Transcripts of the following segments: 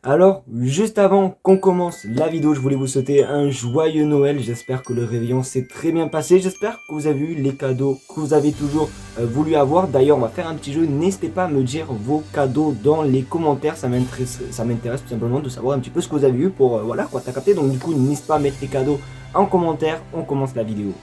Alors, juste avant qu'on commence la vidéo, je voulais vous souhaiter un joyeux Noël. J'espère que le réveillon s'est très bien passé. J'espère que vous avez eu les cadeaux que vous avez toujours voulu avoir. D'ailleurs, on va faire un petit jeu. N'hésitez pas à me dire vos cadeaux dans les commentaires. Ça m'intéresse tout simplement de savoir un petit peu ce que vous avez eu pour, voilà, quoi, t'as capté. Donc du coup, n'hésitez pas à mettre les cadeaux en commentaire. On commence la vidéo.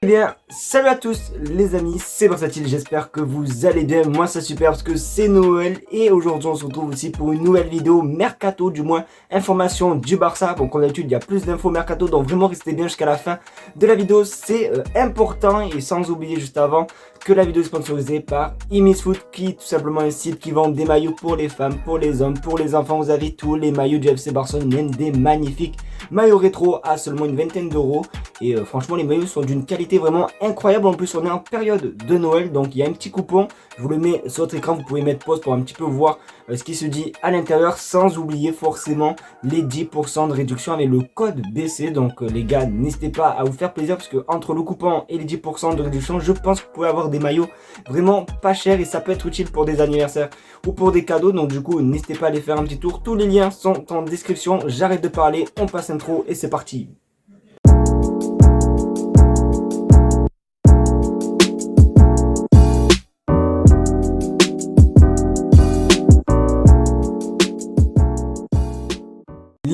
Eh bien, salut à tous les amis, c'est Versatile, j'espère que vous allez bien, moi c'est super parce que c'est Noël et aujourd'hui on se retrouve aussi pour une nouvelle vidéo Mercato, du moins information du Barça. Donc comme d'habitude il y a plus d'infos Mercato, donc vraiment restez bien jusqu'à la fin de la vidéo, c'est important. Et sans oublier juste avant que la vidéo est sponsorisée par Imisfoot, qui tout simplement un site qui vend des maillots pour les femmes, pour les hommes, pour les enfants. Vous avez tous les maillots du FC Barcelone, même des magnifiques maillots rétro à seulement une vingtaine d'euros. Et franchement les maillots sont d'une qualité vraiment incroyable. En plus on est en période de Noël, donc il y a un petit coupon, je vous le mets sur votre écran, vous pouvez mettre pause pour un petit peu voir ce qui se dit à l'intérieur, sans oublier forcément les 10% de réduction avec le code BC. Donc les gars, n'hésitez pas à vous faire plaisir parce que entre le coupon et les 10% de réduction, je pense que vous pouvez avoir des maillots vraiment pas chers et ça peut être utile pour des anniversaires ou pour des cadeaux. Donc du coup n'hésitez pas à aller faire un petit tour, tous les liens sont en description. J'arrête de parler, on passe intro et c'est parti.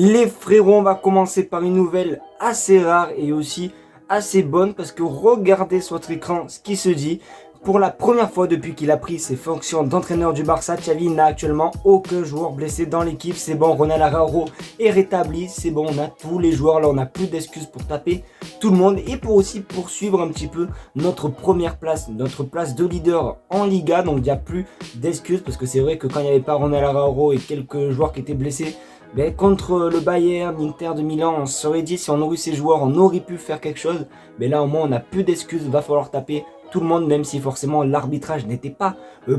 Les frérots, on va commencer par une nouvelle assez rare et aussi assez bonne parce que regardez sur votre écran ce qui se dit. Pour la première fois depuis qu'il a pris ses fonctions d'entraîneur du Barça, Xavi n'a actuellement aucun joueur blessé dans l'équipe. C'est bon, Ronald Araujo est rétabli, c'est bon, on a tous les joueurs, là on n'a plus d'excuses pour taper tout le monde et pour aussi poursuivre un petit peu notre première place, notre place de leader en Liga. Donc il n'y a plus d'excuses parce que c'est vrai que quand il n'y avait pas Ronald Araujo et quelques joueurs qui étaient blessés, ben, contre le Bayern, l'Inter de Milan, on se serait dit si on aurait eu ces joueurs, on aurait pu faire quelque chose. Mais là au moins on n'a plus d'excuses, va falloir taper tout le monde, même si forcément l'arbitrage n'était pas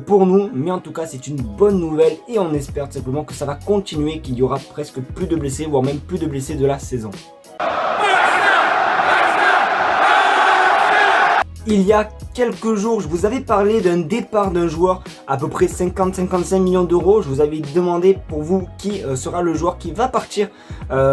pour nous. Mais en tout cas c'est une bonne nouvelle et on espère tout simplement que ça va continuer, qu'il y aura presque plus de blessés, voire même plus de blessés de la saison. Il y a quelques jours, je vous avais parlé d'un départ d'un joueur à peu près 50-55 millions d'euros. Je vous avais demandé pour vous qui sera le joueur qui va partir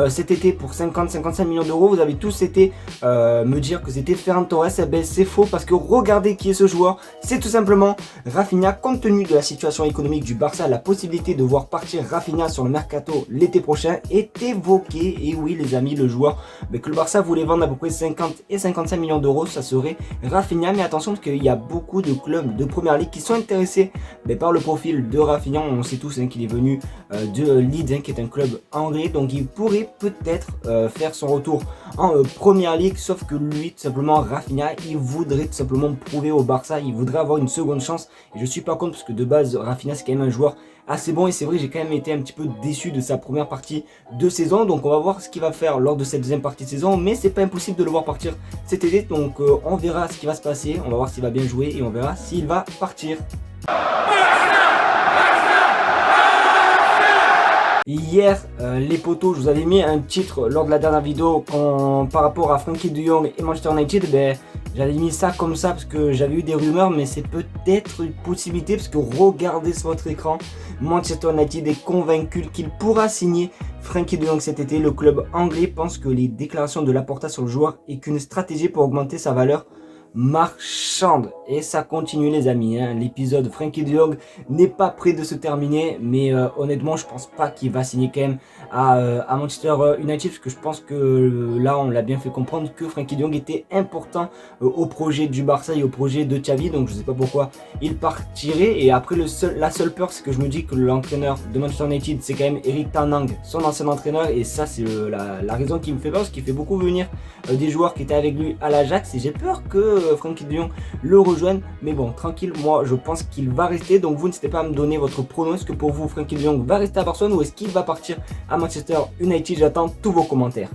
cet été pour 50-55 millions d'euros. Vous avez tous été me dire que c'était Ferran Torres. Eh ben, c'est faux parce que regardez qui est ce joueur. C'est tout simplement Rafinha. Compte tenu de la situation économique du Barça, la possibilité de voir partir Rafinha sur le mercato l'été prochain est évoquée. Et oui les amis, le joueur que le Barça voulait vendre à peu près 50 et 55 millions d'euros, ça serait Rafinha. Mais attention parce qu'il y a beaucoup de clubs de première ligue qui sont intéressés par le profil de Rafinha. On sait tous qu'il est venu de Leeds, qui est un club anglais, donc il pourrait peut-être faire son retour en première ligue. Sauf que lui, tout simplement, Rafinha, il voudrait tout simplement prouver au Barça, il voudrait avoir une seconde chance. Et je suis pas contre parce que de base Rafinha c'est quand même un joueur assez bon et c'est vrai, j'ai quand même été un petit peu déçu de sa première partie de saison. Donc on va voir ce qu'il va faire lors de cette deuxième partie de saison, mais c'est pas impossible de le voir partir cet été. Donc on verra ce qui va se passer, on va voir s'il va bien jouer et on verra s'il va partir. Hier, les potos, je vous avais mis un titre lors de la dernière vidéo par rapport à Frenkie de Jong et Manchester United. Ben, j'avais mis ça comme ça parce que j'avais eu des rumeurs, mais c'est peut-être une possibilité parce que regardez sur votre écran, Manchester United est convaincu qu'il pourra signer Frenkie de Jong cet été. Le club anglais pense que les déclarations de Laporta sur le joueur est qu'une stratégie pour augmenter sa valeur marchande. Et ça continue les amis, l'épisode Frenkie de Jong n'est pas prêt de se terminer, mais honnêtement je pense pas qu'il va signer quand même à Manchester United, parce que je pense que là on l'a bien fait comprendre que Frenkie de Jong était important au projet du Barça et au projet de Xavi. Donc je sais pas pourquoi il partirait. Et après la seule peur, c'est que je me dis que l'entraîneur de Manchester United c'est quand même Erik ten Hag, son ancien entraîneur, et ça c'est la raison qui me fait peur, parce qu'il fait beaucoup venir des joueurs qui étaient avec lui à l'Ajax et j'ai peur que Frenkie de Jong le rejoigne. Mais bon, tranquille, moi je pense qu'il va rester. Donc vous n'hésitez pas à me donner votre prono. Est-ce que pour vous Frenkie de Jong va rester à Barcelone ou est-ce qu'il va partir à Manchester United? J'attends tous vos commentaires.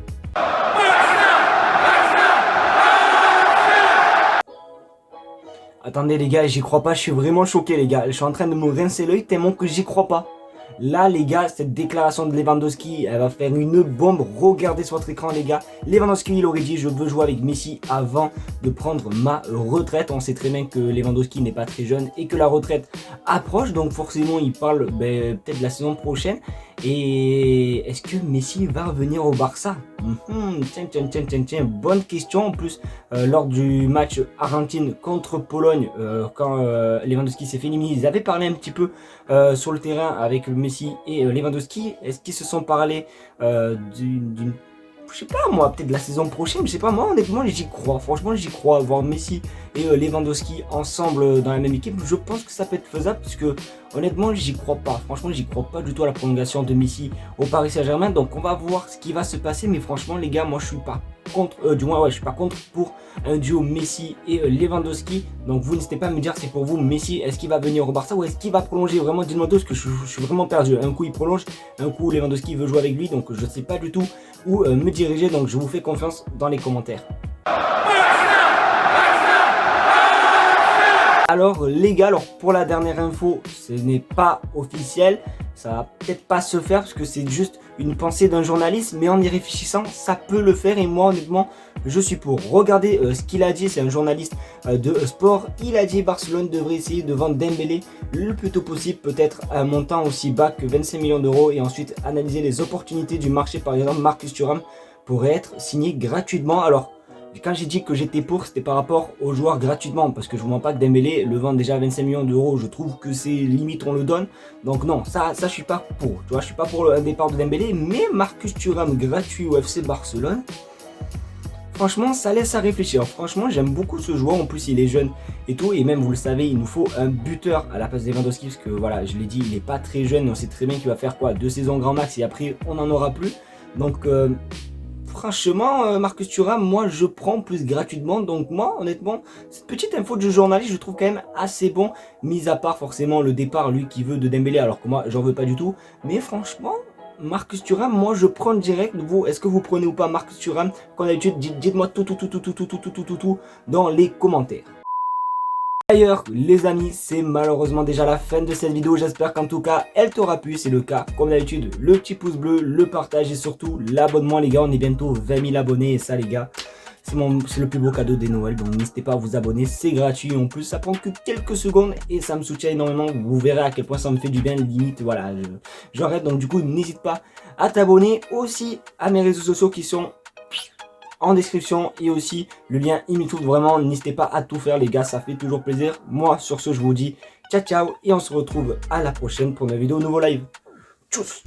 Attendez les gars, j'y crois pas, je suis vraiment choqué les gars. Je suis en train de me rincer l'œil tellement que j'y crois pas. Là les gars, cette déclaration de Lewandowski, elle va faire une bombe. Regardez sur votre écran les gars. Lewandowski il aurait dit je veux jouer avec Messi avant de prendre ma retraite. On sait très bien que Lewandowski n'est pas très jeune et que la retraite approche. Donc forcément il parle peut-être de la saison prochaine. Et est-ce que Messi va revenir au Barça? Tiens, bonne question. En plus, lors du match Argentine contre Pologne, quand Lewandowski s'est fait éliminer, ils avaient parlé un petit peu sur le terrain avec Messi et Lewandowski. Est-ce qu'ils se sont parlé d'une je sais pas moi, peut-être la saison prochaine, je sais pas, moi honnêtement j'y crois, franchement j'y crois, voir Messi et Lewandowski ensemble dans la même équipe, je pense que ça peut être faisable, parce que honnêtement j'y crois pas, franchement j'y crois pas du tout à la prolongation de Messi au Paris Saint-Germain, donc on va voir ce qui va se passer, mais franchement les gars, moi je suis pas contre, du moins ouais je suis pas contre pour un duo Messi et Lewandowski, donc vous n'hésitez pas à me dire c'est pour vous Messi, est-ce qu'il va venir au Barça ou est-ce qu'il va prolonger, vraiment dites-moi tout, parce que je suis vraiment perdu, un coup il prolonge, un coup Lewandowski veut jouer avec lui, donc je sais pas du tout où me diriger, donc je vous fais confiance dans les commentaires. Alors les gars, alors pour la dernière info, ce n'est pas officiel, ça va peut-être pas se faire parce que c'est juste une pensée d'un journaliste, mais en y réfléchissant, ça peut le faire et moi honnêtement, je suis pour. Regardez ce qu'il a dit, c'est un journaliste de sport, il a dit Barcelone devrait essayer de vendre Dembélé le plus tôt possible, peut-être à un montant aussi bas que 25 millions d'euros et ensuite analyser les opportunités du marché, par exemple Marcus Thuram pourrait être signé gratuitement. Alors quand j'ai dit que j'étais pour, c'était par rapport aux joueurs gratuitement, parce que je ne vois pas que Dembélé le vend déjà à 25 millions d'euros, je trouve que c'est limite on le donne, donc non, ça je suis pas pour, tu vois, je suis pas pour le départ de Dembélé, mais Marcus Thuram gratuit au FC Barcelone, franchement ça laisse à réfléchir, franchement j'aime beaucoup ce joueur, en plus il est jeune et tout, et même vous le savez, il nous faut un buteur à la place de Lewandowski, parce que voilà, je l'ai dit, il est pas très jeune, on sait très bien qu'il va faire quoi, 2 saisons grand max, et après on n'en aura plus, donc... franchement, Marcus Thuram, moi je prends plus gratuitement, donc moi honnêtement, cette petite info de journaliste je trouve quand même assez bon, mis à part forcément le départ lui qui veut de Dembélé, alors que moi j'en veux pas du tout, mais franchement, Marcus Thuram, moi je prends direct. Vous, est-ce que vous prenez ou pas Marcus Thuram? Comme d'habitude, dites-moi tout dans les commentaires. D'ailleurs les amis, c'est malheureusement déjà la fin de cette vidéo, j'espère qu'en tout cas elle t'aura plu, c'est le cas comme d'habitude, le petit pouce bleu, le partage et surtout l'abonnement les gars, on est bientôt 20 000 abonnés et ça les gars, c'est le plus beau cadeau des Noël, donc n'hésitez pas à vous abonner, c'est gratuit, en plus ça prend que quelques secondes et ça me soutient énormément, vous verrez à quel point ça me fait du bien, limite voilà, j'arrête, donc du coup n'hésite pas à t'abonner aussi à mes réseaux sociaux qui sont en description et aussi le lien YouTube, vraiment n'hésitez pas à tout faire les gars, ça fait toujours plaisir. Moi sur ce je vous dis ciao ciao et on se retrouve à la prochaine pour une vidéo nouveau live. Tchuss.